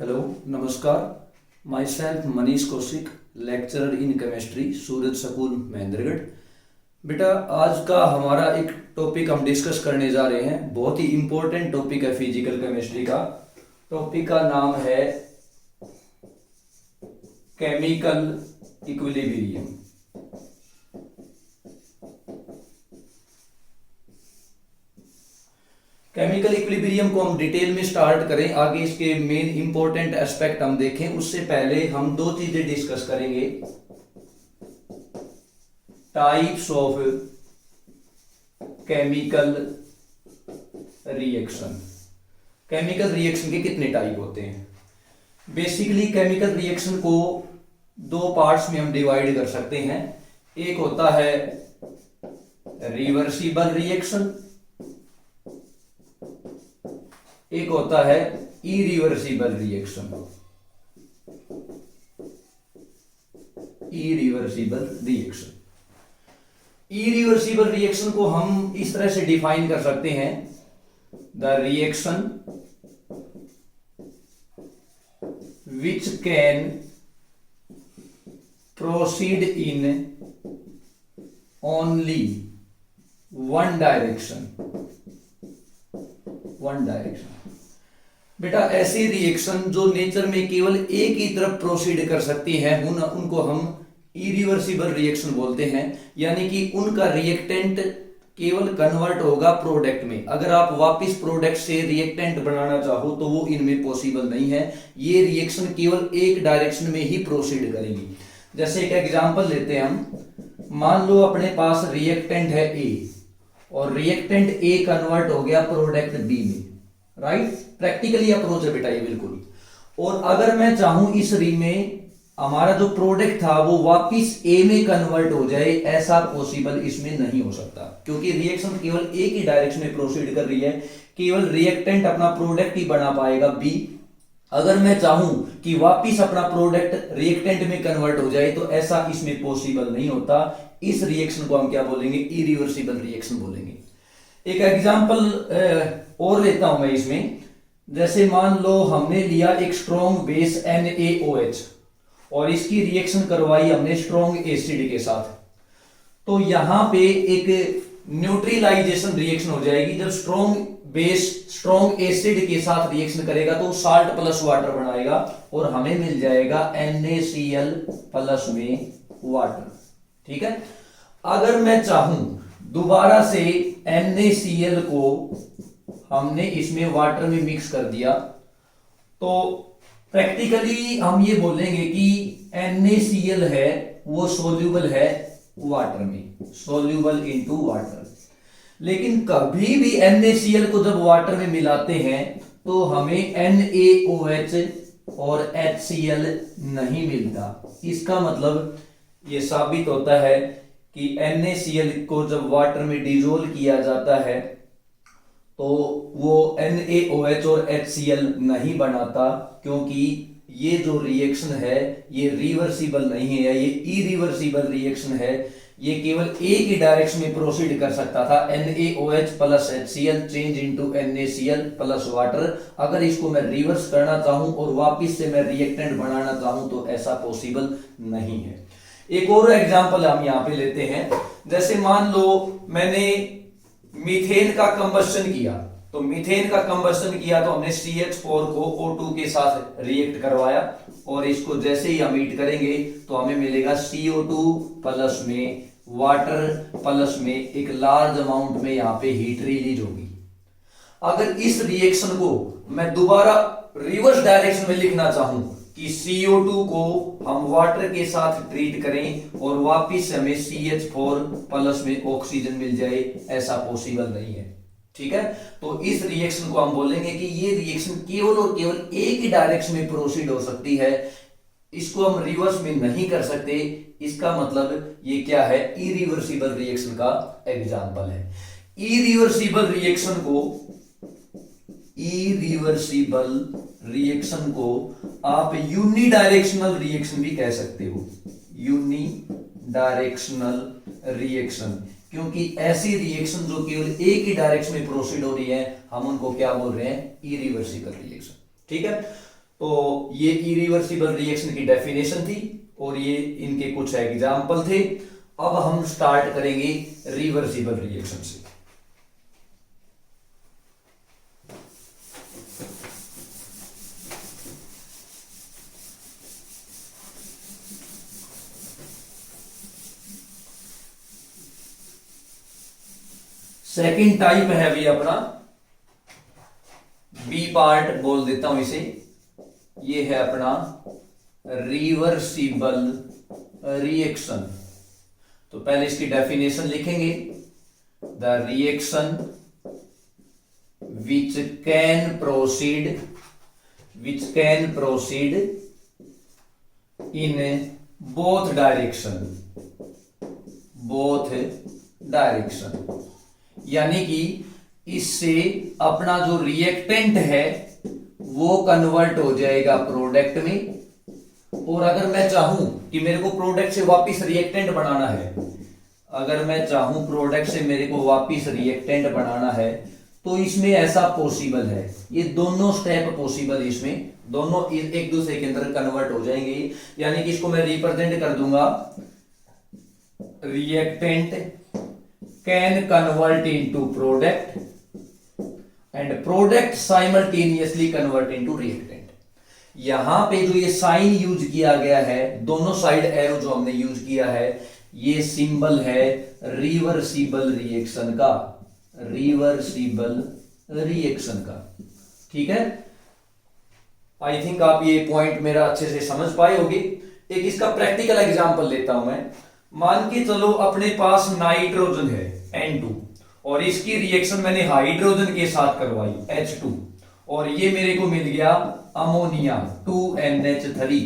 Hello नमस्कार। My self Manish Kaushik, lecturer in chemistry, Suraj school Mahendragarh. बेटा आज का हमारा एक टॉपिक हम डिस्कस करने जा रहे हैं। बहुत ही इंपॉर्टेंट टॉपिक है फिजिकल केमिस्ट्री का। टॉपिक का नाम है केमिकल इक्विलिब्रियम। केमिकल इक्विलिब्रियम को हम डिटेल में स्टार्ट करें, आगे इसके मेन इंपॉर्टेंट एस्पेक्ट हम देखें, उससे पहले हम दो चीजें डिस्कस करेंगे। Types of chemical reaction. Chemical reaction के कितने टाइप होते हैं? बेसिकली केमिकल रिएक्शन को दो पार्ट्स में हम डिवाइड कर सकते हैं। एक होता है रिवर्सिबल रिएक्शन, एक होता है irreversible reaction. Irreversible reaction, irreversible reaction को हम इस तरह से डिफाइन कर सकते हैं। The reaction which can proceed in only one direction. बेटा ऐसी रिएक्शन जो नेचर में केवल एक ही तरफ प्रोसीड कर सकती है उनको हम इरिवर्सिबल रिएक्शन बोलते हैं। यानी कि उनका रिएक्टेंट केवल कन्वर्ट होगा प्रोडक्ट में। अगर आप वापस प्रोडक्ट से रिएक्टेंट बनाना चाहो तो वो इनमें पॉसिबल नहीं है। ये रिएक्शन केवल एक डायरेक्शन में ही प्रोसीड करेगी। जैसे एक एग्जांपल लेते हैं हम। मान लो अपने पास रिएक्टेंट है ए और रिएक्टेंट ए कन्वर्ट हो गया प्रोडक्ट बी में, राइट? प्रैक्टिकली अप्रोच है बेटा ये बिल्कुल। और अगर मैं चाहूं इस री में हमारा जो प्रोडक्ट था वो वापिस ए में कन्वर्ट हो जाए, ऐसा पॉसिबल इसमें नहीं हो सकता, क्योंकि रिएक्शन केवल एक ही डायरेक्शन में प्रोसीड कर रही है। केवल रिएक्टेंट अपना प्रोडक्ट ही बना पाएगा बी। अगर मैं चाहूं कि वापिस अपना प्रोडक्ट रिएक्टेंट में कन्वर्ट हो जाए तो ऐसा इसमें पॉसिबल नहीं होता। इस रिएक्शन को हम क्या बोलेंगे? इरिवर्सिबल रिएक्शन बोलेंगे। एक एग्जांपल और लेता हूं मैं इसमें। जैसे मान लो हमने लिया एक स्ट्रॉन्ग बेस NaOH और इसकी रिएक्शन करवाई हमने स्ट्रॉन्ग एसिड के साथ, तो यहां पे एक न्यूट्रलाइजेशन रिएक्शन हो जाएगी। जब स्ट्रॉन्ग बेस स्ट्रॉन्ग एसिड के साथ रिएक्शन करेगा तो साल्ट प्लस वाटर बनाएगा और हमें मिल जाएगा NaCl प्लस में वाटर। ठीक है। अगर मैं चाहूं दोबारा से NaCl को हमने इसमें वाटर में मिक्स कर दिया तो प्रैक्टिकली हम ये बोलेंगे कि NaCl है वो सोल्यूबल है वाटर में, सोल्यूबल इनटू वाटर। लेकिन कभी भी NaCl को जब वाटर में मिलाते हैं तो हमें NaOH और HCl नहीं मिलता। इसका मतलब ये साबित होता है कि NaCl को जब वाटर में डिसॉल्व किया जाता है तो वो NaOH और HCl नहीं बनाता, क्योंकि ये जो रिएक्शन है ये रिवर्सिबल नहीं है, ये इरिवर्सिबल रिएक्शन है। ये केवल एक ही डायरेक्शन में प्रोसीड कर सकता था, NaOH plus HCl change into NaCl plus water. अगर इसको मैं रिवर्स करना चाहूं और वापिस से मैं रिएक्टेंट बनाना चाहूं तो ऐसा पॉसिबल नहीं है। एक और एग्जांपल हम यहां पे लेते हैं। जैसे मान लो मैंने मीथेन का कंबस्शन किया, तो मीथेन का कंबस्शन किया तो हमने CH4 को O2 के साथ रिएक्ट करवाया और इसको जैसे ही हम हीट करेंगे तो हमें मिलेगा CO2 प्लस में वाटर प्लस में एक लार्ज अमाउंट में यहां पे हीट रिलीज होगी। अगर इस रिएक्शन को मैं दोबारा रिवर्स डायरेक्शन में लिखना चाहूं कि CO2 को हम वाटर के साथ ट्रीट करें और वापिस हमें CH4 प्लस में ऑक्सीजन मिल जाए, ऐसा पॉसिबल नहीं है। ठीक है। तो इस रिएक्शन को हम बोलेंगे कि ये रिएक्शन केवल और केवल एक ही डायरेक्शन में प्रोसीड हो सकती है, इसको हम रिवर्स में नहीं कर सकते। इसका मतलब ये क्या है? इरिवर्सिबल रिएक्शन का एग्जांपल है। इरिवर्सिबल रिएक्शन को आप यूनिडायरेक्शनल रिएक्शन भी कह सकते हो। यूनिडायरेक्शनल रिएक्शन, क्योंकि ऐसी रिएक्शन जो केवल एक ही डायरेक्शन में प्रोसीड हो रही है हम उनको क्या बोल रहे हैं? Irreversible reaction. ठीक है। तो ये इरिवर्सिबल रिएक्शन की डेफिनेशन थी और ये इनके कुछ एग्जाम्पल थे। अब हम स्टार्ट करेंगे रिवर्सिबल रिएक्शन से। सेकंड टाइप है अभी अपना बी पार्ट बोल देता हूं इसे, ये है अपना रिवर्सिबल रिएक्शन। तो पहले इसकी डेफिनेशन लिखेंगे, the reaction which can proceed in both direction, यानी कि इससे अपना जो रिएक्टेंट है वो कन्वर्ट हो जाएगा प्रोडक्ट में, और अगर मैं चाहूं कि मेरे को प्रोडक्ट से वापस रिएक्टेंट बनाना है, अगर मैं चाहूं प्रोडक्ट से मेरे को वापस रिएक्टेंट बनाना है, तो इसमें ऐसा पॉसिबल है। ये दोनों स्टेप पॉसिबल है, इसमें दोनों एक दूसरे के अंदर कन्वर्ट हो जाएंगे। यानी कि इसको मैं रिप्रेजेंट कर दूंगा, reactant can convert into product and product simultaneously convert into reactant। यहां पे जो ये साइन यूज किया गया है, दोनों साइड एरो जो हमने यूज किया है, ये सिंबल है रिवर्सिबल रिएक्शन का। ठीक है, आई थिंक आप ये पॉइंट मेरा अच्छे से समझ पाए होंगे। एक इसका प्रैक्टिकल एग्जांपल लेता हूं मैं। मान के चलो अपने पास नाइट्रोजन है N2 और इसकी रिएक्शन मैंने हाइड्रोजन के साथ करवाई H2, और ये मेरे को मिल गया अमोनिया 2NH3।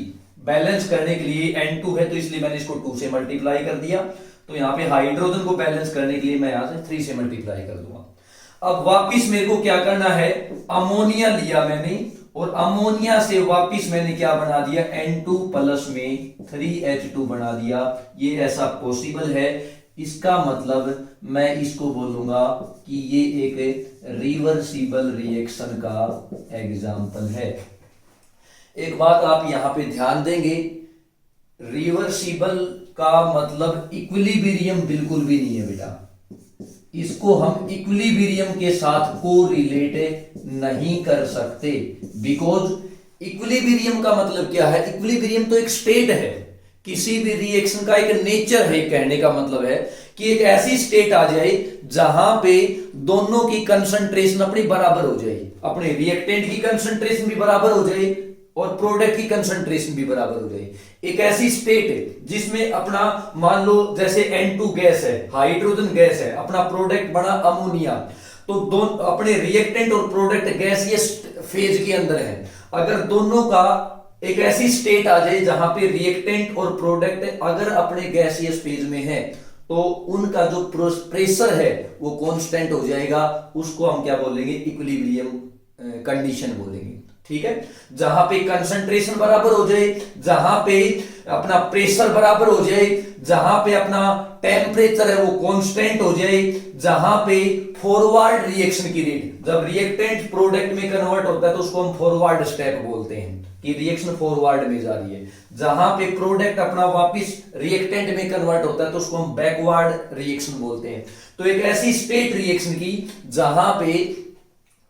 बैलेंस करने के लिए N2 है तो इसलिए मैंने इसको 2 से मल्टीप्लाई कर दिया, तो यहां पे हाइड्रोजन को बैलेंस करने के लिए मैं यहां से 3 से मल्टीप्लाई कर दूंगा। अब वापिस मेरे को क्या करना है, अमोनिया लिया मैंने और अमोनिया से वापिस मैंने क्या बना दिया, N2 प्लस में 3H2 बना दिया। ये ऐसा पॉसिबल है, इसका मतलब मैं इसको बोलूंगा कि ये एक रिवर्सिबल रिएक्शन का एग्जाम्पल है। एक बात आप यहां पे ध्यान देंगे, रिवर्सिबल का मतलब इक्विलिब्रियम बिल्कुल भी नहीं है बेटा। इसको हम इक्विलिब्रियम के साथ कोरिलेट नहीं कर सकते, बिकॉज इक्विलिब्रियम का मतलब क्या है, इक्विलिब्रियम तो एक स्टेट है, किसी भी रिएक्शन का एक नेचर है। कहने का मतलब है कि एक ऐसी स्टेट आ जाए जहां पे दोनों की कंसंट्रेशन अपनी बराबर हो जाए, अपने रिएक्टेंट की कंसंट्रेशन भी बराबर हो जाए और प्रोडक्ट की कंसंट्रेशन भी बराबर हो जाए। एक ऐसी स्टेट है जिसमें अपना मान लो जैसे N2 गैस है, हाइड्रोजन गैस है, अपना प्रोडक्ट बना अमोनिया, तो दोनों अपने रिएक्टेंट और प्रोडक्ट गैसियस फेज के अंदर है। अगर दोनों का एक ऐसी स्टेट आ जाए जहां पे रिएक्टेंट और प्रोडक्ट अगर अपने गैसियस फेज में है, तो उनका जो प्रेशर है वो कांस्टेंट हो जाएगा। उसको हम क्या बोलेंगे, इक्विलिब्रियम कंडीशन बोलेंगे। ठीक है, जहां पे कंसंट्रेशन बराबर हो जाए, जहां पे अपना प्रेशर बराबर हो जाए, जहां पे अपना टेम्परेचर है वो कांस्टेंट हो जाए, जहां पे फॉरवर्ड रिएक्शन की रेट, जब रिएक्टेंट प्रोडक्ट में कन्वर्ट होता है तो उसको हम फॉरवर्ड स्टेप बोलते हैं कि रिएक्शन फॉरवर्ड में जा रही है। जहां पे प्रोडक्ट अपना वापस रिएक्टेंट में कन्वर्ट होता है तो उसको हम बैकवर्ड रिएक्शन बोलते हैं। तो एक ऐसी स्टेट रिएक्शन की जहां पे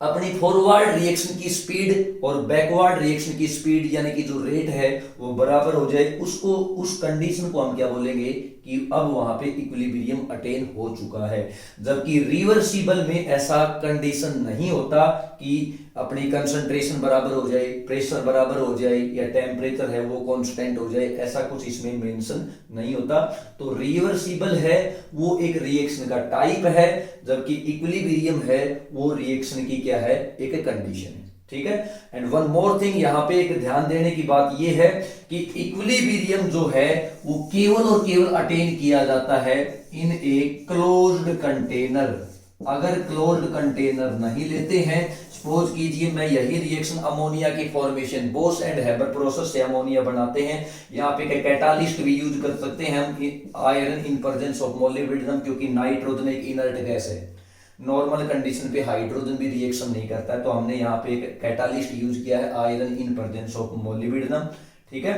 अपनी फॉरवर्ड रिएक्शन की स्पीड और बैकवर्ड रिएक्शन की स्पीड यानी कि जो रेट है वो बराबर हो जाए, उसको उस कंडीशन को हम क्या बोलेंगे कि अब वहां पे इक्विलिब्रियम अटेन हो चुका है। जबकि रिवर्सिबल में ऐसा कंडीशन नहीं होता कि अपनी कंसंट्रेशन बराबर हो जाए, प्रेशर बराबर हो जाए या टेम्परेचर है वो कांस्टेंट हो जाए, ऐसा कुछ इसमें मेंशन नहीं होता। तो रिवर्सिबल है वो एक रिएक्शन का टाइप है, जबकि इक्विलिब्रियम है वो रिएक्शन की क्या है, एक कंडीशन है। ठीक है, एंड वन मोर थिंग, यहां पे एक ध्यान देने की बात यह है कि इक्विलिब्रियम जो है वो केवल और केवल अटेन किया जाता है इन ए क्लोज्ड कंटेनर। अगर क्लोज्ड कंटेनर नहीं लेते हैं, सपोज कीजिए मैं यही रिएक्शन अमोनिया की formation Bosch and Haber process से अमोनिया बनाते हैं, यहाँ पे कैटालिस्ट भी यूज कर सकते हैं हम, iron in presence of molybdenum, क्योंकि नाइट्रोजन एक इनर्ट गैस है। नॉर्मल कंडीशन पे हाइड्रोजन भी रिएक्शन नहीं करता है, तो हमने यहाँ पे एक कैटालिस्ट यूज किया है, iron in presence of molybdenum. ठीक है,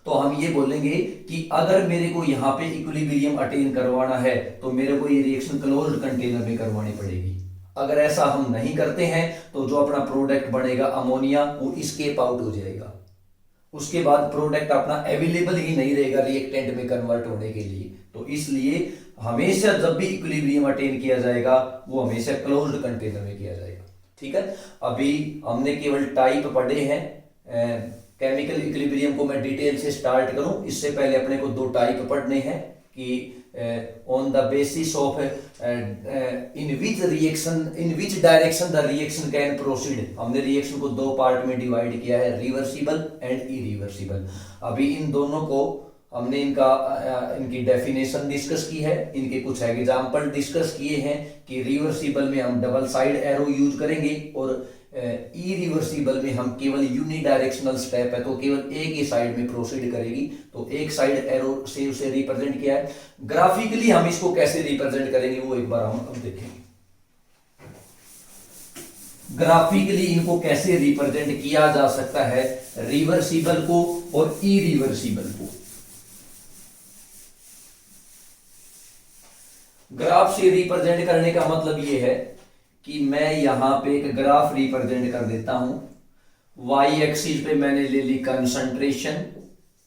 तो हम ये बोलेंगे कि अगर मेरे को यहाँ पे इक्विलिब्रियम अटेन करवाना है तो मेरे को ये रिएक्शन क्लोज्ड कंटेनर में करवानी पड़ेगी। अगर ऐसा हम नहीं करते हैं तो जो अपना प्रोडक्ट बनेगा अमोनिया वो एस्केप आउट हो जाएगा, उसके बाद प्रोडक्ट अपना अवेलेबल ही नहीं रहेगा रिएक्टेंट में कन्वर्ट होने के लिए। तो इसलिए हमेशा जब भी इक्विलिब्रियम अटेन किया जाएगा वो हमेशा क्लोज्ड कंटेनर में किया जाएगा। ठीक है, अभी हमने केवल टाइप पढ़े हैं। केमिकल इक्विलिब्रियम को मैं डिटेल से स्टार्ट करूं इससे पहले अपने को दो टाइप पढ़ने हैं कि on the basis of in which direction the reaction can proceed. हमने रिएक्शन को दो पार्ट में डिवाइड किया है, रिवर्सिबल एंड इरिवर्सिबल। अभी इन दोनों को हमने इनकी डेफिनेशन डिस्कस की है, इनके कुछ एग्जाम्पल डिस्कस किए हैं कि रिवर्सिबल में हम डबल साइड एरो यूज करेंगे और इरिवर्सिबल में हम केवल यूनिडायरेक्शनल स्टेप है तो केवल एक ही साइड में प्रोसीड करेगी। तो एक साइड एरो से उसे रिप्रेजेंट किया है। ग्राफिकली हम इसको कैसे रिप्रेजेंट करेंगे वो एक बार हम देखेंगे। ग्राफिकली इनको कैसे रिप्रेजेंट किया जा सकता है, रिवर्सिबल को और इरिवर्सिबल को। ग्राफ से रिप्रेजेंट करने का मतलब ये है कि मैं यहां पे एक ग्राफ रिप्रेजेंट कर देता हूं। वाई एक्सिस पे मैंने ले ली कंसंट्रेशन,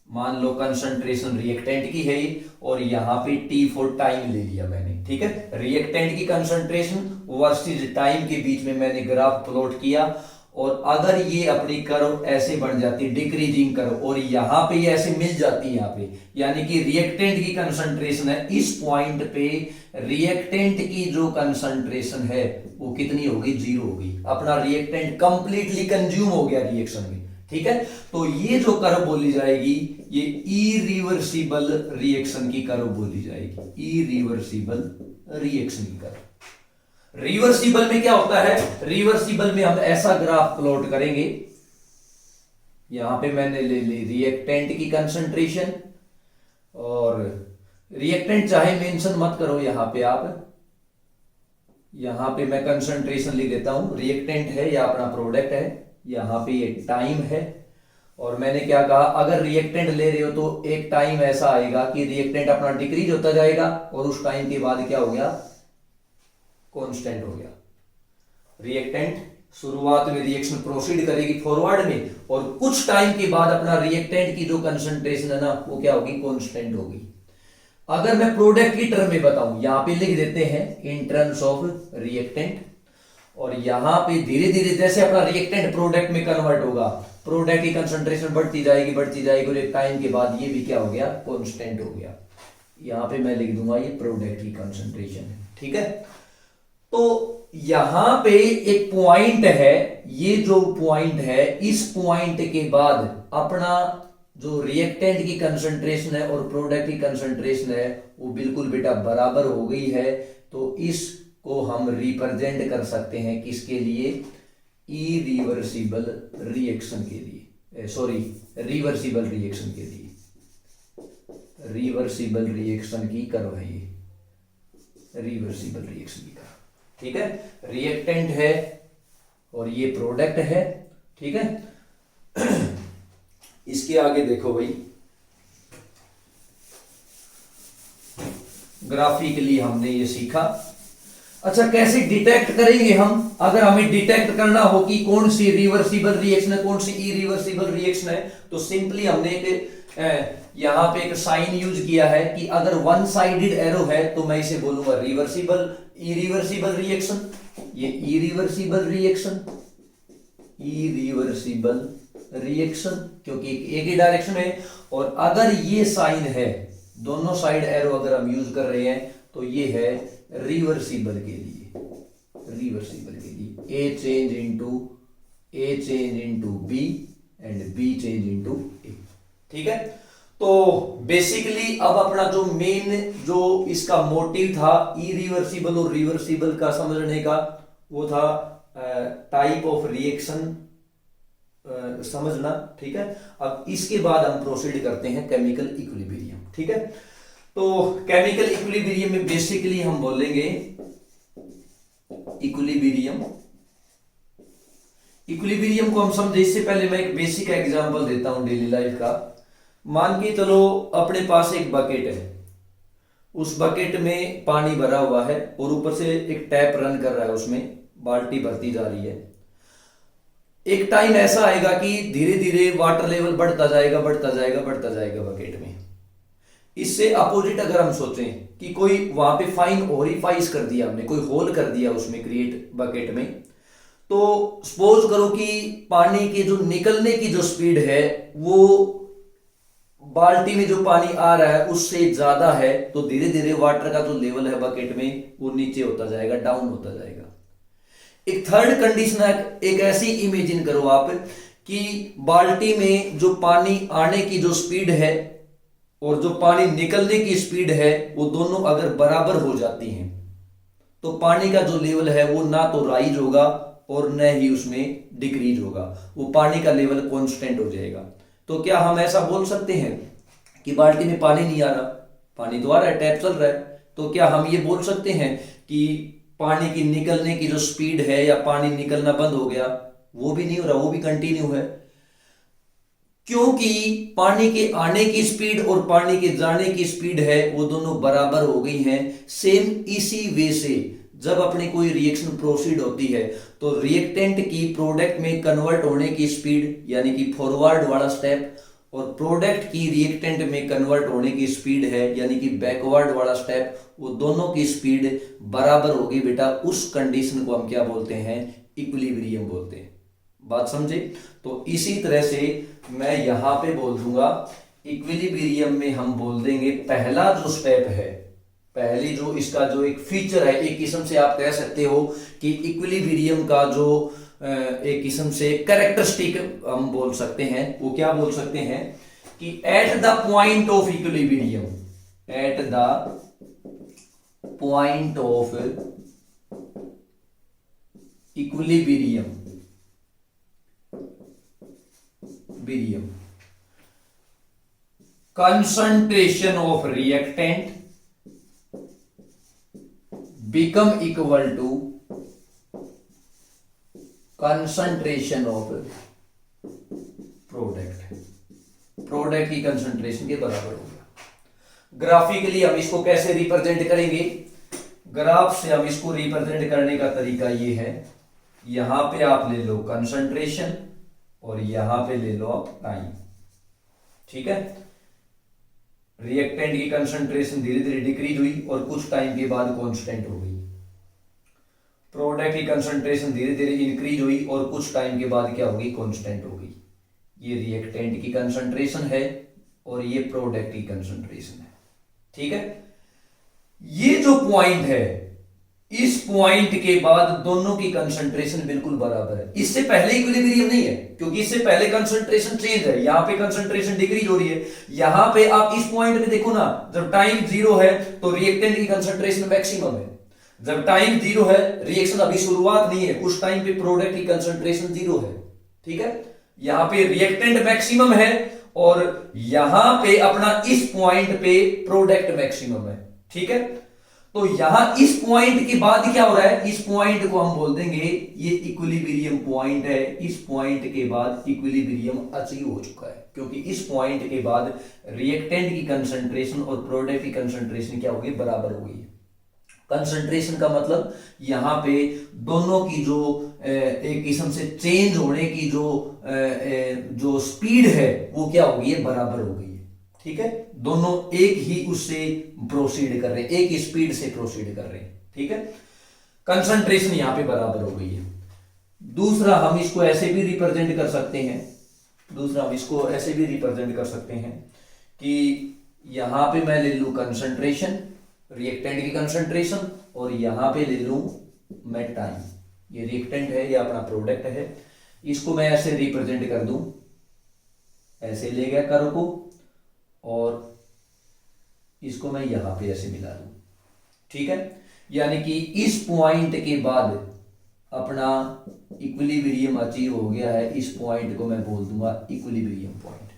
मान लो कंसंट्रेशन रिएक्टेंट की है और यहां पे टी फॉर टाइम ले लिया मैंने। ठीक है, रिएक्टेंट की कंसंट्रेशन वर्सेस टाइम के बीच में मैंने ग्राफ प्लॉट किया और अगर ये अपनी कर्व ऐसे बन जाती है डिक्रीजिंग कर्व और यहाँ पे ये ऐसे मिल जाती है यहाँ पे, यानी कि रिएक्टेंट की कंसंट्रेशन है इस पॉइंट पे, रिएक्टेंट की जो कंसंट्रेशन है वो कितनी होगी, 0 होगी। अपना रिएक्टेंट कंप्लीटली कंज्यूम हो गया रिएक्शन में। ठीक है, तो ये जो कर्व बोली जाएगी ये इरिवर्सिबल रिएक्शन की कर्व बोली जाएगी, इरिवर्सिबल रिएक्शन की कर्व। रिवर्सिबल में क्या होता है, रिवर्सिबल में हम ऐसा ग्राफ प्लॉट करेंगे, यहां पे मैंने ले ली रिएक्टेंट की कंसंट्रेशन और रिएक्टेंट चाहे मेंशन मत करो यहां पे आप, यहां पे मैं कंसंट्रेशन लिख देता हूं, रिएक्टेंट है या अपना प्रोडक्ट है, यहां पे ये टाइम है और मैंने क्या कहा अगर रिएक्टेंट ले रहे हो तो एक टाइम ऐसा आएगा कि रिएक्टेंट अपना डिक्रीज होता जाएगा और उस टाइम के बाद क्या हो गया, कांस्टेंट हो गया। रिएक्टेंट शुरुआत में रिएक्शन प्रोसीड करेगी फॉरवर्ड में और कुछ टाइम के बाद अपना रिएक्टेंट की जो कंसंट्रेशन है ना वो क्या होगी, कांस्टेंट होगी। अगर मैं प्रोडक्ट की टर्म में बताऊं, यहां पे लिख देते हैं इन टर्म्स ऑफ रिएक्टेंट और यहां पे धीरे धीरे जैसे अपना रिएक्टेंट प्रोडक्ट में कन्वर्ट होगा, प्रोडक्ट की कंसंट्रेशन बढ़ती जाएगी और एक टाइम के बाद ये भी क्या हो गया, कांस्टेंट हो गया। यहां पे मैं लिख दूंगा ये प्रोडक्ट की कंसंट्रेशन है। ठीक है, तो यहां पे एक पॉइंट है, ये जो पॉइंट है इस पॉइंट के बाद अपना जो रिएक्टेंट की कंसंट्रेशन है और प्रोडक्ट की कंसंट्रेशन है वो बिल्कुल बेटा बराबर हो गई है। तो इसको हम रिप्रेजेंट कर सकते हैं किसके लिए, इरिवर्सिबल रिएक्शन के लिए, सॉरी रिवर्सिबल रिएक्शन के लिए। रिवर्सिबल रिएक्शन की कर्व है ये, रिवर्सिबल रिएक्शन की कर्व। ठीक है, रिएक्टेंट है और ये प्रोडक्ट है। ठीक है, इसके आगे देखो भाई, ग्राफिकली हमने ये सीखा। अच्छा, कैसे डिटेक्ट करेंगे हम, अगर हमें डिटेक्ट करना हो कि कौन सी रिवर्सिबल रिएक्शन है कौन सी इरिवर्सिबल रिएक्शन है, तो सिंपली हमने एक यहां पे एक साइन यूज किया है कि अगर वन साइडेड एरो है तो मैं इसे बोलूंगा रिवर्सिबल, इरिवर्सिबल रिएक्शन, ये इरिवर्सिबल रिएक्शन, इरिवर्सिबल रिएक्शन क्योंकि एक ही डायरेक्शन है। और अगर ये साइन है, दोनों साइड एरो अगर हम यूज कर रहे हैं तो ये है रिवर्सिबल के लिए, रिवर्सिबल के लिए A change into B and B change into A. ठीक है, तो बेसिकली अब अपना जो मेन जो इसका मोटिव था इरिवर्सिबल और रिवर्सिबल का समझने का, वो था टाइप ऑफ रिएक्शन समझना। ठीक है, अब इसके बाद हम प्रोसीड करते हैं केमिकल इक्विलिब्रियम। ठीक है, तो केमिकल इक्विलिब्रियम में बेसिकली हम बोलेंगे इक्विलिब्रियम। इक्विलिब्रियम को हम समझे इससे पहले मैं एक बेसिक एग्जांपल देता हूं डेली लाइफ का। मान के चलो अपने पास एक बकेट है, उस बकेट में पानी भरा हुआ है और ऊपर से एक टैप रन कर रहा है, उसमें बाल्टी भरती जा रही है। एक टाइम ऐसा आएगा कि धीरे धीरे वाटर लेवल बढ़ता जाएगा बढ़ता जाएगा बढ़ता जाएगा बकेट में। इससे अपोजिट अगर हम सोचें कि कोई वहां पे फाइन ओरिफाइस कर दिया हमने, कोई होल कर दिया उसमें क्रिएट बकेट में, तो सपोज करो कि पानी के जो निकलने की जो स्पीड है वो बाल्टी में जो पानी आ रहा है उससे ज्यादा है, तो धीरे धीरे वाटर का जो लेवल है बकेट में वो नीचे होता जाएगा, डाउन होता जाएगा। एक थर्ड कंडीशन है, एक ऐसी इमेजिन करो आप कि बाल्टी में जो पानी आने की जो स्पीड है और जो पानी निकलने की स्पीड है वो दोनों अगर बराबर हो जाती हैं तो पानी का जो लेवल है वो ना तो राइज होगा और न ही उसमें डिक्रीज होगा, वो पानी का लेवल कांस्टेंट हो जाएगा। तो क्या हम ऐसा बोल सकते हैं कि बाल्टी में पानी नहीं आ रहा, पानी तो आ रहा है, टैप चल रहा है, तो क्या हम ये बोल सकते हैं कि पानी की निकलने की जो स्पीड है या पानी निकलना बंद हो गया? वो भी नहीं हो रहा, वो भी कंटिन्यू है, क्योंकि पानी के आने की स्पीड और पानी के जाने की स्पीड है वो दोनों बराबर हो गई हैं। सेम इसी वे से जब अपनी कोई रिएक्शन प्रोसीड होती है तो रिएक्टेंट की प्रोडक्ट में कन्वर्ट होने की स्पीड यानी कि फॉरवर्ड वाला स्टेप और प्रोडक्ट की रिएक्टेंट में कन्वर्ट होने की स्पीड है यानी कि बैकवर्ड वाला स्टेप, वो दोनों की स्पीड बराबर होगी बेटा। उस कंडीशन को हम क्या बोलते हैं? इक्विलिब्रियम बोलते हैं। बात समझे? तो इसी तरह से मैं यहां पे बोल दूंगा इक्विलिब्रियम में हम बोल देंगे पहला जो स्टेप है, पहली जो इसका जो एक फीचर है, एक किस्म से आप कह सकते हो कि इक्विलिब्रियम का जो एक किस्म से कैरेक्टरिस्टिक हम बोल सकते हैं, वो क्या बोल सकते हैं कि at the point of equilibrium, at the point of equilibrium concentration of reactant become equal to concentration of product की कंसंट्रेशन के बराबर होगा। ग्राफिकली हम इसको कैसे रिप्रेजेंट करेंगे? ग्राफ से हम इसको रिप्रेजेंट करने का तरीका ये है, यहां पे आप ले लो कंसंट्रेशन और यहां पे ले लो आप टाइम, ठीक है। रिएक्टेंट की कंसंट्रेशन धीरे धीरे डिक्रीज हुई और कुछ टाइम के बाद कांस्टेंट हो गई। प्रोडक्ट की कंसंट्रेशन धीरे धीरे इंक्रीज हुई और कुछ टाइम के बाद क्या होगी? कांस्टेंट हो गई। ये रिएक्टेंट की कंसंट्रेशन है और ये प्रोडक्ट की कंसंट्रेशन है, ठीक है। ये जो पॉइंट है, इस पॉइंट के बाद दोनों की कंसंट्रेशन बिल्कुल बराबर है। इससे पहले इक्विलिब्रियम नहीं है, क्योंकि इससे पहले कंसंट्रेशन चेंज है, यहां पे कंसंट्रेशन डिक्रीज हो रही है। यहां पे आप इस पॉइंट पे देखो ना, जब टाइम 0 है तो रिएक्टेंट की कंसंट्रेशन मैक्सिमम है। जब टाइम 0 है, रिएक्शन अभी शुरुआत नहीं है, उस टाइम पे प्रोडक्ट की कंसंट्रेशन 0 है, ठीक है। यहां पे रिएक्टेंट मैक्सिमम है और यहां पे अपना इस पॉइंट पे प्रोडक्ट मैक्सिमम है, ठीक है। तो यहां इस पॉइंट के बाद क्या हो रहा है? इस पॉइंट को हम बोल देंगे ये इक्विलिब्रियम पॉइंट है। इस पॉइंट के बाद इक्विलिब्रियम अचीव हो चुका है, क्योंकि इस पॉइंट के बाद रिएक्टेंट की कंसंट्रेशन और प्रोडक्ट की कंसंट्रेशन क्या हो गई? बराबर हो गई। कंसंट्रेशन का मतलब यहां पे दोनों की जो एक किस्म से चेंज होने की जो स्पीड है वो क्या हो गई है? बराबर हो गई है, ठीक है। दोनों एक ही उससे प्रोसीड कर रहे हैं, एक ही स्पीड से प्रोसीड कर रहे हैं, ठीक है। कंसंट्रेशन यहां पे बराबर हो गई है। दूसरा हम इसको ऐसे भी रिप्रेजेंट कर सकते हैं, कि यहां पे मैं ले लूं कंसंट्रेशन, रिएक्टेंट की कंसंट्रेशन, और यहां पे ले लूं मैं टाइम। ये रिएक्टेंट है, ये अपना प्रोडक्ट है, इसको मैं ऐसे रिप्रेजेंट कर दूं, ऐसे ले गया कर्व को और इसको मैं यहां पे ऐसे मिला दूं, ठीक है। यानी कि इस पॉइंट के बाद अपना इक्विलिब्रियम अचीव हो गया है। इस पॉइंट को मैं बोल दूंगा इक्विलिब्रियम पॉइंट,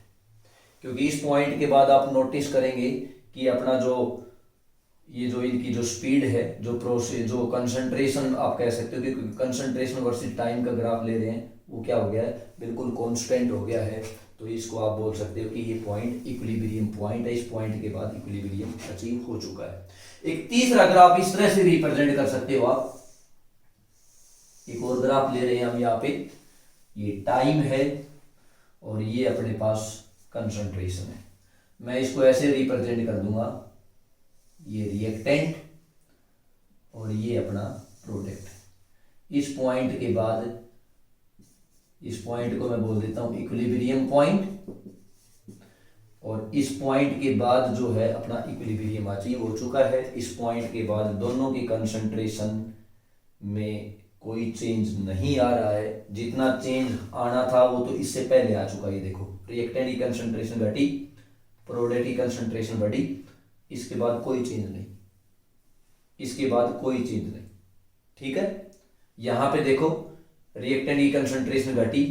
क्योंकि इस पॉइंट के बाद आप नोटिस करेंगे कि अपना जो ये जो इनकी जो स्पीड है, जो प्रोसेस, जो कंसंट्रेशन आप कह सकते हो कि कंसंट्रेशन वर्सेस टाइम का ग्राफ ले रहे हैं, वो क्या हो गया है, बिल्कुल कांस्टेंट हो गया है। तो इसको आप बोल सकते हो कि ये पॉइंट इक्विलिब्रियम पॉइंट है। इस पॉइंट के बाद इक्विलिब्रियम अचीव हो चुका है। एक तीसरा ग्राफ इस तरह से रिप्रेजेंट कर सकते हो आप। एक और ग्राफ ले रहे हैं हम यहाँ पे, ये टाइम है और ये अपने पास कंसंट्रेशन है। मैं इसको ऐसे रिप्रेजेंट कर दूंगा, ये रिएक्टेंट और ये अपना प्रोडक्ट। इस पॉइंट के बाद, इस पॉइंट को मैं बोल देता हूं इक्विलिब्रियम पॉइंट, और इस पॉइंट के बाद जो है अपना इक्विलिब्रियम अचीव हो चुका है। इस पॉइंट के बाद दोनों की कंसंट्रेशन में कोई चेंज नहीं आ रहा है। जितना चेंज आना था वो तो इससे पहले आ चुका है। ये देखो, रिएक्टेंट की कंसंट्रेशन घटी, प्रोडक्ट की कंसंट्रेशन बढ़ी, इसके बाद कोई चेंज नहीं, इसके बाद कोई चेंज नहीं। ठीक है, यहां पे देखो रिएक्टेंट की कंसंट्रेशन घटी,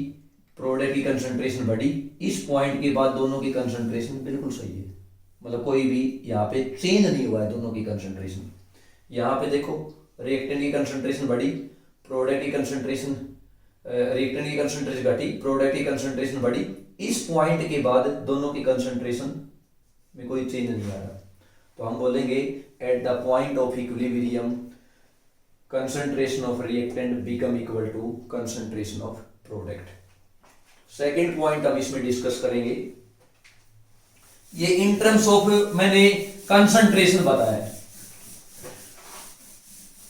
प्रोडक्ट की कंसंट्रेशन बढ़ी। इस पॉइंट के बाद दोनों की कंसंट्रेशन बिल्कुल सही है, मतलब कोई भी यहाँ पे चेंज नहीं हुआ है दोनों की कंसंट्रेशन। यहाँ पे देखो रिएक्टेंट की कंसंट्रेशन बढ़ी, प्रोडक्ट की कंसंट्रेशन, रिएक्टेंट की कंसंट्रेशन घटी, प्रोडक्ट की कंसंट्रेशन बढ़ी। इस पॉइंट के बाद दोनों की कंसंट्रेशन में कोई चेंज नहीं आ रहा। तो हम बोलेंगे at the point of equilibrium concentration of reactant become equal to concentration of product। Second point अब इसमें डिस्कस करेंगे, ये इन टर्म्स ऑफ मैंने कंसंट्रेशन बताया।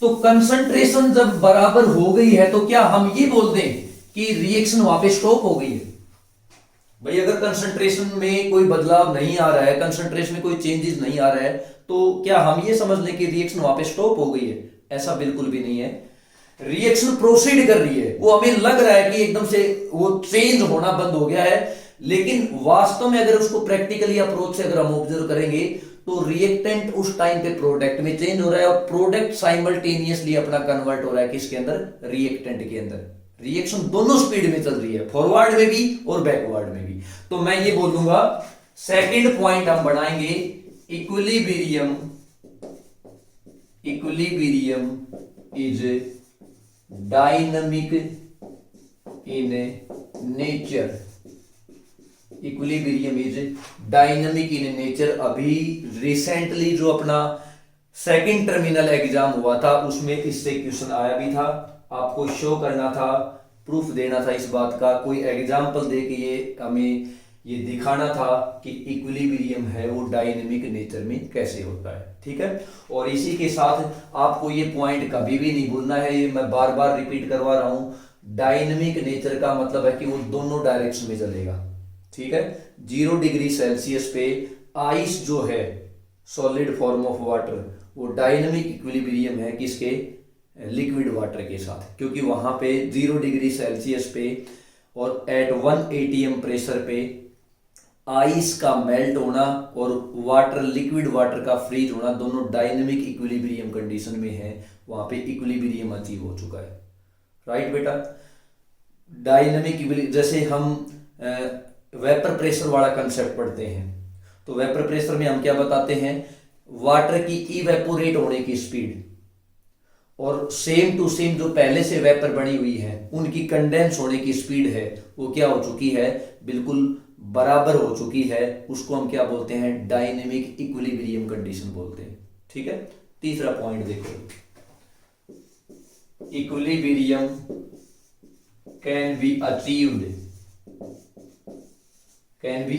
तो कंसंट्रेशन जब बराबर हो गई है तो क्या हम ये बोल दें कि रिएक्शन वहां पे स्टॉप हो गई है? भाई अगर कंसंट्रेशन में कोई बदलाव नहीं आ रहा है, कंसंट्रेशन में कोई चेंजेस नहीं आ रहा है, तो क्या हम ये समझ लें कि रिएक्शन वहां पे स्टॉप हो गई है? ऐसा बिल्कुल भी नहीं है। रिएक्शन प्रोसीड कर रही है, वो हमें लग रहा है कि एकदम से वो चेंज होना बंद हो गया है, लेकिन वास्तव में अगर उसको प्रैक्टिकली अप्रोच से अगर हम ऑब्जर्व करेंगे तो रिएक्टेंट उस टाइम पे प्रोडक्ट में चेंज हो रहा है और प्रोडक्ट साइमल्टेनियसली अपना कन्वर्ट हो रहा है किसके अंदर? रिएक्टेंट के अंदर। रिएक्शन दोनों स्पीड में चल रही है, फॉरवर्ड में भी और बैकवर्ड में भी। तो मैं ये बोलूंगा सेकेंड पॉइंट हम बनाएंगे equilibrium. Equilibrium is dynamic in nature। Equilibrium is dynamic in nature। अभी रिसेंटली जो अपना सेकंड टर्मिनल एग्जाम हुआ था उसमें इससे क्वेश्चन आया भी था। आपको शो करना था, प्रूफ देना था इस बात का, कोई एग्जाम्पल दे के ये हमें ये दिखाना था कि इक्विलिब्रियम है वो डायनेमिक नेचर में कैसे होता है। ठीक है, और इसी के साथ आपको ये पॉइंट कभी भी नहीं भूलना है, ये मैं बार बार रिपीट करवा रहा हूं। डायनेमिक नेचर का मतलब है कि वो दोनों डायरेक्शन में चलेगा। ठीक है, 0 डिग्री सेल्सियस पे आइस जो है, सॉलिड फॉर्म ऑफ वाटर, वो डायनेमिक इक्विलिब्रियम है किसके? लिक्विड वाटर के साथ, क्योंकि वहां पे 0 डिग्री सेल्सियस पे और एट 1 atm प्रेशर पे आइस का मेल्ट होना और वाटर, लिक्विड वाटर का फ्रीज होना, दोनों डायनेमिक इक्विलिब्रियम कंडीशन में है। वहां पे इक्विलिब्रियम अचीव हो चुका है। राइट बेटा, डायनेमिक, जैसे हम वेपर प्रेशर वाला कंसेप्ट पढ़ते हैं, तो वेपर प्रेशर में हम क्या बताते हैं? वाटर की इवेपोरेट होने की स्पीड और सेम टू सेम जो पहले से वेपर बनी हुई है उनकी कंडेंस होने की स्पीड है, वो क्या हो चुकी है? बिल्कुल बराबर हो चुकी है। उसको हम क्या बोलते हैं? डायनेमिक इक्विलिब्रियम कंडीशन बोलते हैं। ठीक है, तीसरा पॉइंट देखो, equilibrium can be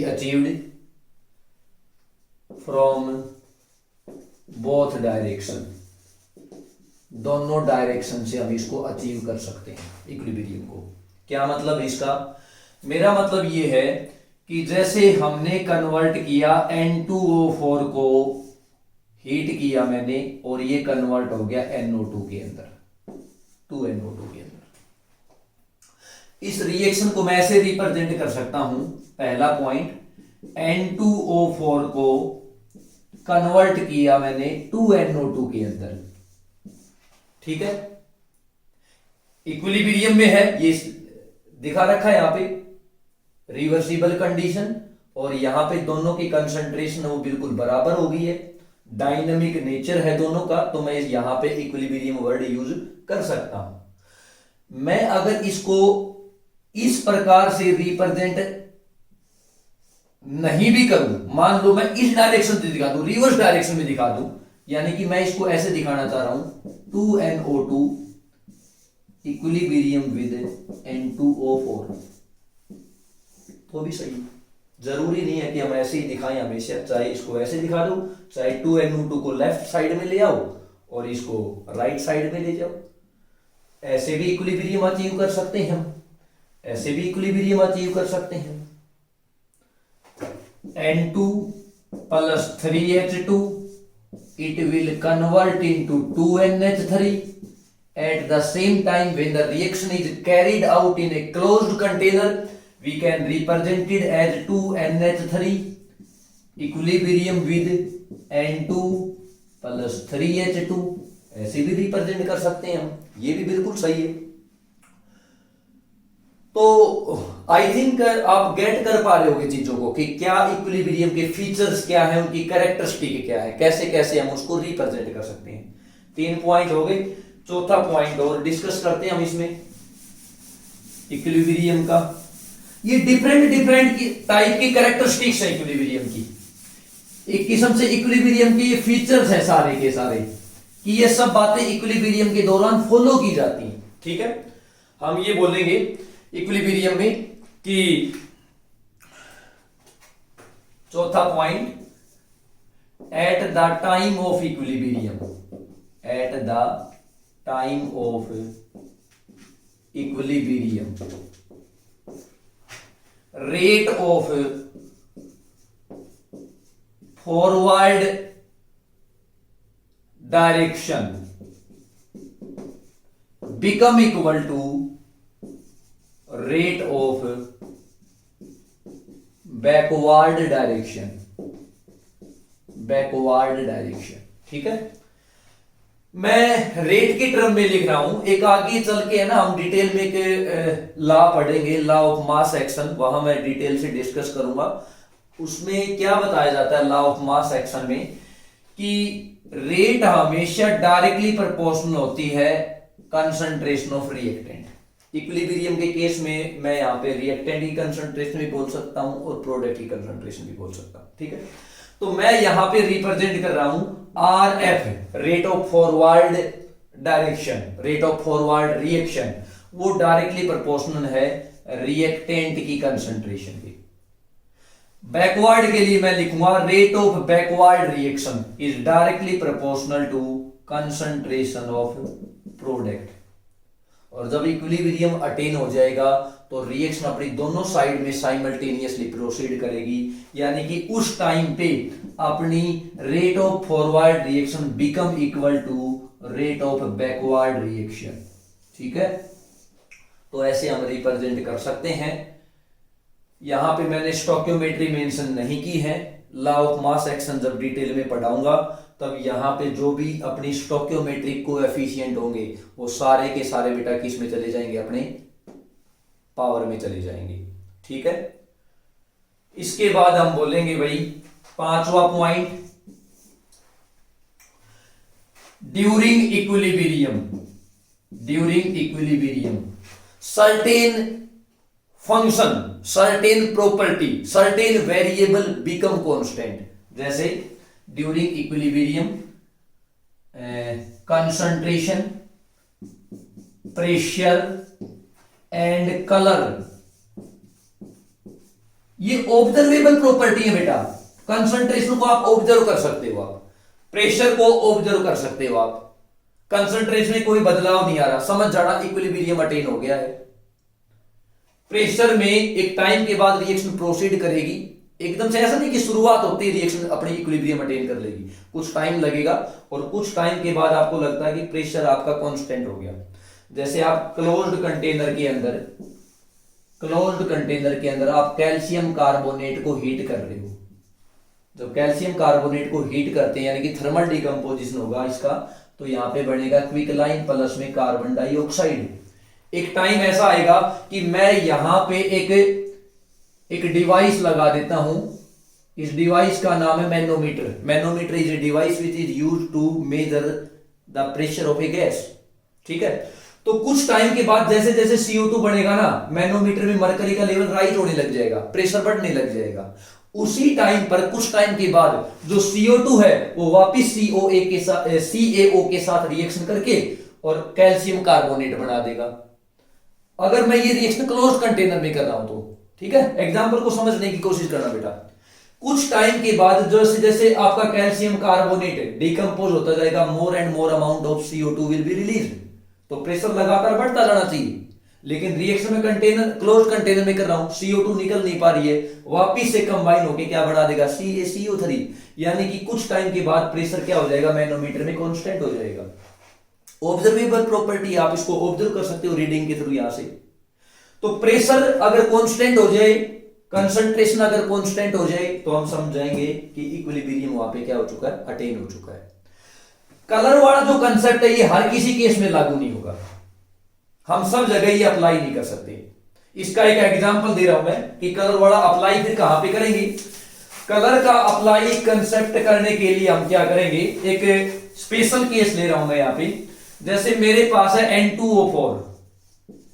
achieved from both direction. दोनों डायरेक्शन से हम इसको अचीव कर सकते हैं इक्विलिब्रियम को। क्या मतलब इसका? मेरा मतलब ये है कि जैसे हमने कन्वर्ट किया N2O4 को, हीट किया मैंने और ये कन्वर्ट हो गया NO2 के अंदर, 2NO2 के अंदर। इस रिएक्शन को मैं ऐसे रिप्रेजेंट कर सकता हूं, पहला पॉइंट, N2O4 को कन्वर्ट किया मैंने 2NO2 के अंदर। ठीक है, इक्विलिब्रियम में है, ये दिखा रखा है यहां पे, रिवर्सिबल कंडीशन, और यहां पे दोनों की कंसंट्रेशन वो बिल्कुल बराबर हो गई है। डायनामिक नेचर है दोनों का, तो मैं यहां पे इक्विलिब्रियम वर्ड यूज कर सकता हूं। मैं अगर इसको इस प्रकार से रिप्रेजेंट नहीं भी करूं, मान लो मैं इस डायरेक्शन से दिखा दूं, रिवर्स डायरेक्शन में दिखा दूं, यानी कि मैं इसको ऐसे दिखाना चाह रहा हूं 2NO2 इक्विलिब्रियम विद N2O4, तो भी सही है। जरूरी नहीं है कि हम ऐसे ही दिखाएं हमेशा, चाहे इसको ऐसे दिखा दो, चाहे 2NO2 को लेफ्ट साइड में ले आओ और इसको राइट साइड में ले जाओ, ऐसे भी इक्विलिब्रियम अचीव कर सकते हैं हम, ऐसे भी इक्विलिब्रियम अचीव कर सकते हैं। N2 plus 3H2 it will convert into 2NH3 at the same time when the reaction is carried out in a closed container we can represent it as 2NH3 equilibrium with N2 plus 3H2, ऐसे भी represent कर सकते हैं हम, ये भी बिल्कुल सही है। तो आई थिंक आप गेट कर पा रहे होगे चीजों को कि क्या इक्विलिब्रियम के फीचर्स क्या है, उनकी कैरेक्टरिस्टिक क्या है, कैसे कैसे हम उसको रिप्रेजेंट कर सकते हैं। 3 पॉइंट हो गए, चौथा पॉइंट और डिस्कस करते हैं हम इसमें इक्विलिब्रियम का। ये डिफरेंट टाइप की कैरेक्टरिस्टिक्स है इक्विलिब्रियम की, एक किस्म से इक्विलिब्रियम के ये फीचर्स हैं सारे के सारे, कि ये सब बातें इक्विलिब्रियम के दौरान फॉलो की जाती हैं। ठीक है, हम ये बोलेंगे इक्विलिब्रियम में कि चौथा point, at the time of equilibrium, at the time of equilibrium rate of forward direction become equal to rate of backward direction, backward direction। ठीक है, मैं रेट के टर्म में लिख रहा हूं, एक आगे चल के है ना हम डिटेल में एक लॉ पढ़ेंगे, लॉ ऑफ मास एक्शन, वहां मैं डिटेल से डिस्कस करूंगा। उसमें क्या बताया जाता है लॉ ऑफ मास एक्शन में, कि रेट हमेशा डायरेक्टली प्रोपोर्शनल होती है कंसंट्रेशन ऑफ रिएक्टेंट। इक्विलिब्रियम के केस में मैं यहाँ पे रिएक्टेंट की कंसंट्रेशन भी बोल सकता हूं और प्रोडक्ट की कंसंट्रेशन भी बोल सकता हूं। ठीक है, तो मैं यहां पे रिप्रेजेंट कर रहा हूं RF, rate of forward direction, rate of forward reaction, वो डायरेक्टली प्रोपोर्शनल है रिएक्टेंट की कंसंट्रेशन के। बैकवर्ड के लिए मैं लिखूंगा rate of backward reaction is directly proportional to concentration of product. और जब इक्विलिब्रियम अटेन हो जाएगा तो रिएक्शन अपनी दोनों साइड में साइमल्टेनियसली प्रोसीड करेगी, यानी कि उस टाइम पे अपनी rate of forward reaction become equal to rate of backward reaction. ठीक है, तो ऐसे हम रिप्रेजेंट कर सकते हैं। यहां पे मैंने स्टोइकियोमेट्री मेंशन नहीं की है, लॉ ऑफ मास एक्शन जब डिटेल में पढ़ाऊंगा तब यहां पे जो भी अपनी स्टोइकियोमेट्रिक कोएफिशिएंट होंगे वो सारे के सारे बेटा किस में चले जाएंगे, अपने पावर में चले जाएंगे। ठीक है, इसके बाद हम बोलेंगे भाई पांचवा point, during equilibrium, during equilibrium certain function, certain property, certain variable become constant. जैसे during equilibrium concentration, pressure and colour, ये ऑब्जर्वेबल प्रॉपर्टी है बेटा। कंसंट्रेशन को आप ऑब्जर्व कर सकते हो, आप प्रेशर को ऑब्जर्व कर सकते हो, आप कंसंट्रेशन में कोई बदलाव नहीं आ रहा, समझ जाना इक्विलिब्रियम अटेन हो गया है। प्रेशर में एक टाइम के बाद रिएक्शन प्रोसीड करेगी, एकदम से ऐसा नहीं कि शुरुआत होती है रिएक्शन अपनी इक्विलिब्रियम अटेन कर लेगी, कुछ टाइम लगेगा और कुछ टाइम के बाद आपको लगता है कि प्रेशर आपका कांस्टेंट हो गया। जैसे आप क्लोज्ड कंटेनर के अंदर, क्लोज्ड कंटेनर के अंदर आप कैल्शियम कार्बोनेट को हीट कर रहे हो, जब कैल्शियम कार्बोनेट को हीट करते हैं यानी कि थर्मल डिकम्पोजिशन होगा इसका, तो यहां पे बनेगा क्विकलाइन प्लस में कार्बन डाइऑक्साइड। एक टाइम ऐसा आएगा कि मैं यहां पे एक डिवाइस लगा देता हूं, इस डिवाइस का नाम है manometer. Manometer is a device which is use to measure the pressure of a gas. ठीक है, तो कुछ टाइम के बाद जैसे जैसे CO2 बढ़ेगा ना, मैनोमीटर में मरकरी का लेवल राइज होने लग जाएगा, प्रेशर बढ़ने लग जाएगा। उसी टाइम पर कुछ टाइम के बाद जो CO2 है वो वापिस CaO के साथ रिएक्शन करके और कैल्शियम कार्बोनेट बना देगा। अगर मैं ये रिएक्शन क्लोज कंटेनर में कर रहा हूं तो, ठीक है, एग्जांपल को समझने की कोशिश करना बेटा। कुछ टाइम के बाद जैसे जैसे आपका कैल्शियम कार्बोनेट डिकम्पोज होता जाएगा, more and more amount of CO2 will be released, तो प्रेशर लगातार बढ़ता जाना चाहिए। लेकिन रिएक्शन में कंटेनर, क्लोज कंटेनर में कर रहा हूं, CO2 निकल नहीं पा रही है, वापिस से कंबाइन होके क्या बढ़ा देगा, CaCO3, यानी कि कुछ टाइम के बाद प्रेशर क्या हो जाएगा, मैनोमीटर में कांस्टेंट हो जाएगा। ऑब्जर्वेबल प्रॉपर्टी, आप इसको ऑब्जर्व कर सकते हो रीडिंग के थ्रू यहां से। तो प्रेशर अगर कांस्टेंट हो जाए, कंसंट्रेशन अगर कांस्टेंट हो जाए, तो हम समझ जाएंगे कि इक्विलिब्रियम वहां पे क्या हो चुका है, अटेन हो चुका है। कलर वाला जो कंसेप्ट है ये हर किसी केस में लागू नहीं होगा, हम सब जगह ये अप्लाई नहीं कर सकते। इसका एक एग्जांपल दे रहा हूं मैं कि कलर वाला अप्लाई फिर कहां पे करेंगे। कलर का अप्लाई कंसेप्ट करने के लिए हम क्या करेंगे, एक स्पेशल केस ले रहा हूं मैं यहां पे। जैसे मेरे पास है N2O4,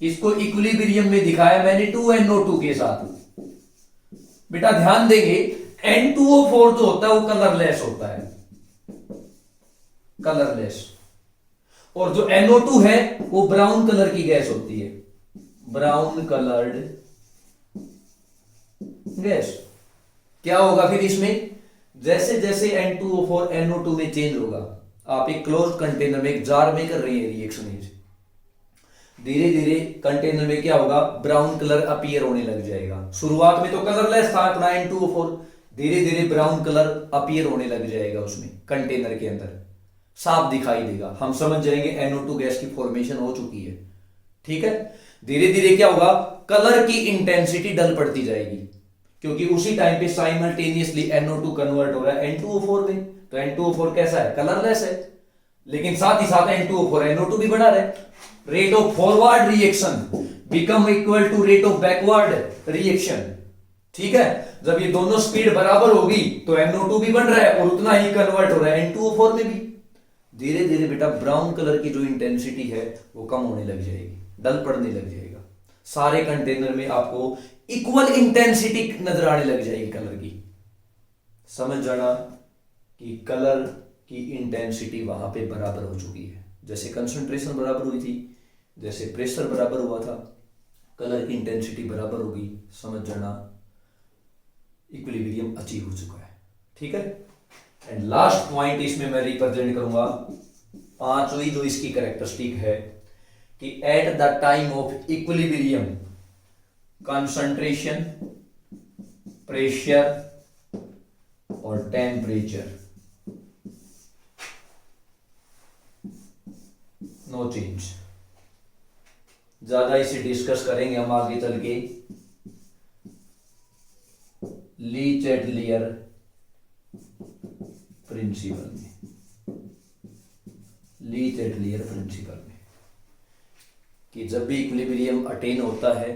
इसको इक्विलिब्रियम में दिखाया मैंने 2NO2 के साथ। बेटा ध्यान देंगे, N2O4 जो होता है वो कलरलेस होता है, कलरलेस, और जो NO2 है वो ब्राउन कलर की गैस होती है, ब्राउन कलर्ड गैस। क्या होगा फिर इसमें, जैसे जैसे N2O4 NO2 में चेंज होगा, आप एक क्लोज कंटेनर में, एक जार में कर रही है रिएक्शन, धीरे धीरे कंटेनर में क्या होगा, ब्राउन कलर अपीयर होने लग जाएगा। शुरुआत में तो कलरलेस था अपना N2O4, धीरे धीरे ब्राउन कलर अपीयर होने लग जाएगा, उसमें कंटेनर के अंदर साफ दिखाई देगा, हम समझ जाएंगे NO2 गैस की फॉर्मेशन हो चुकी है। ठीक है, धीरे धीरे क्या होगा, कलर की इंटेंसिटी डल पड़ती जाएगी, क्योंकि उसी टाइम पे साइमल्टेनियसली NO2 कन्वर्ट हो रहा है N2O4 में। तो N2O4 कैसा है, कलरलेस है, लेकिन साथ ही साथ N2O4 NO2 भी बना रहे। Rate of forward reaction become equal to rate of backward reaction. ठीक है, जब ये दोनों स्पीड बराबर होगी तो NO2 भी बन रहा है और उतना ही कन्वर्ट हो रहा है N2O4 में भी। धीरे धीरे बेटा ब्राउन कलर की जो इंटेंसिटी है वो कम होने लग जाएगी, डल पड़ने लग जाएगा। सारे कंटेनर में आपको इक्वल इंटेंसिटी नजर आने लग जाएगी कलर की। समझ जाना कि कलर की इंटेंसिटी वहां पे बराबर हो चुकी है, जैसे कंसंट्रेशन बराबर हुई थी, जैसे प्रेशर बराबर हुआ था, कलर की इंटेंसिटी बराबर होगी। समझ जाना इक्विलिब्रियम अचीव हो चुका है। ठीक है, एंड लास्ट पॉइंट इसमें मैं रिप्रेजेंट करूंगा, पांचवी जो इसकी कैरेक्टरिस्टिक है कि at the time of equilibrium concentration, pressure और टेम्परेचर नो चेंज। ज्यादा इसे डिस्कस करेंगे हम आगे चल के ली चैटलियर प्रिंसिपल में, ली चैटलियर प्रिंसिपल में, कि जब भी इक्विलिब्रियम अटेन होता है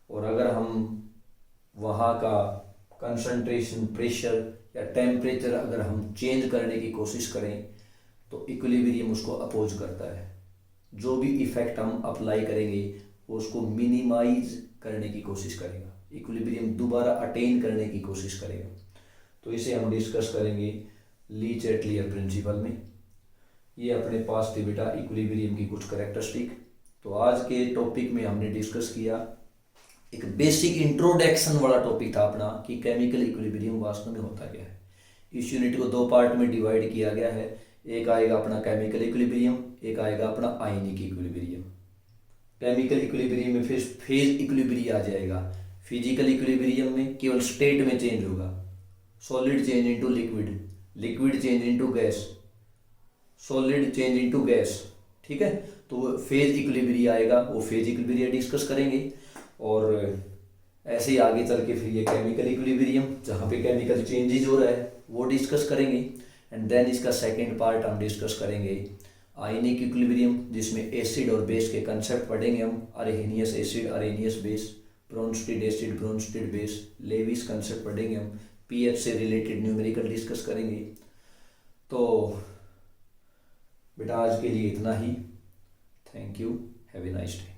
और अगर हम वहां का कंसंट्रेशन, प्रेशर या टेम्परेचर अगर हम चेंज करने की कोशिश करें तो इक्विलिब्रियम उसको अपोज करता है। जो भी इफेक्ट हम अप्लाई करेंगे वो उसको मिनिमाइज करने की कोशिश करेगा, इक्विलिब्रियम दोबारा अटेन करने की कोशिश करेगा। तो इसे हम डिस्कस करेंगे ली चैटलियर प्रिंसिपल में। ये अपने पास थी बेटा इक्विलिब्रियम की कुछ कैरेक्टरिस्टिक। तो आज के टॉपिक में हमने डिस्कस किया, एक बेसिक इंट्रोडक्शन वाला टॉपिक था अपना कि केमिकल इक्विलिब्रियम वास्तव में होता क्या है। इस यूनिट को दो पार्ट में डिवाइड किया गया है, एक आएगा अपना केमिकल इक्विलिब्रियम, एक आएगा अपना आयनिक इक्विलिब्रियम। केमिकल इक्विलिब्रियम में फेज इक्विलिब्रियम आ जाएगा, फिजिकल इक्विलिब्रियम में केवल स्टेट में चेंज होगा, solid change into liquid, liquid change into gas, solid change into gas. ठीक है, तो फेज इक्विलिब्रियम आएगा, वो फेज इक्विलिब्रियम डिस्कस करेंगे। और ऐसे ही आगे चल के फिर ये केमिकल इक्विलिब्रियम जहाँ पे केमिकल चेंजेस हो रहा है वो डिस्कस करेंगे। एंड देन इसका सेकेंड पार्ट हम डिस्कस करेंगे आयनिक इक्विलिब्रियम, जिसमें एसिड और बेस के कंसेप्ट पढ़ेंगे हम, Arrhenius acid, Arrhenius base, Bronsted acid, Bronsted base, Lewis concept पढ़ेंगे हम, पीएच से रिलेटेड न्यूमेरिकल डिस्कस करेंगे। तो बेटा आज के लिए इतना ही। Thank you, have a nice day.